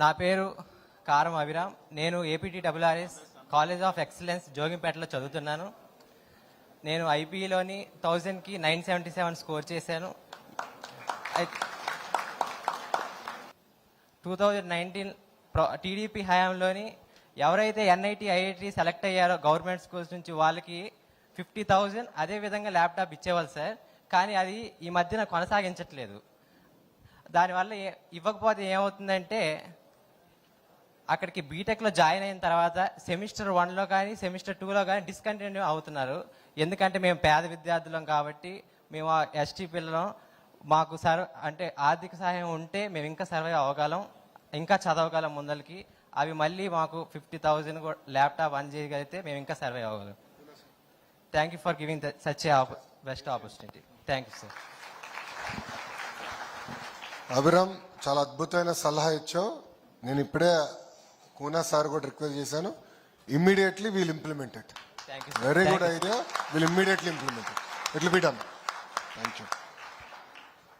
నా పేరు కారం అభిరామ్. నేను APTRRS కాలేజ్ ఆఫ్ ఎక్సలెన్స్ జోగింపేటలో చదువుతున్నాను. నేను ఐపీలోని 1000కి 977 స్కోర్ చేశాను. 2019 టీడీపీ హయాంలోని ఎవరైతే NIT, IIT సెలెక్ట్ అయ్యారో గవర్నమెంట్ స్కూల్స్ నుంచి వాళ్ళకి 50,000 అదేవిధంగా ల్యాప్టాప్ ఇచ్చేవాళ్ళు సార్. కానీ అది ఈ మధ్యన కొనసాగించట్లేదు. దానివల్ల ఇవ్వకపోతే ఏమవుతుందంటే అక్కడికి బీటెక్లో జాయిన్ అయిన తర్వాత సెమిస్టర్ 1లో కానీ సెమిస్టర్ 2లో కానీ డిస్కంటిన్యూ అవుతున్నారు. ఎందుకంటే మేము పేద విద్యార్థులం కాబట్టి, మేము ST పిల్లలం, మాకు అంటే ఆర్థిక సహాయం ఉంటే మేము ఇంకా సర్వైవ్ అవ్వగలం, ఇంకా చదవగలం ముందరికి. అవి మళ్ళీ మాకు 50,000 ల్యాప్టాప్ అందజేయగలిగితే మేము ఇంకా సర్వైవ్ అవ్వగలం. Thank you for giving such a best opportunity. Thank you sir. Abhiram, చాలా అద్భుతమైన సలహా ఇచ్చావు. నేను ఇప్పుడే కూనా సార్ కూడా రిక్వెస్ట్ చేశాను. Immediately we'll implement it. Thank you. Very good idea. We'll immediately implement it. It will be done. Thank you.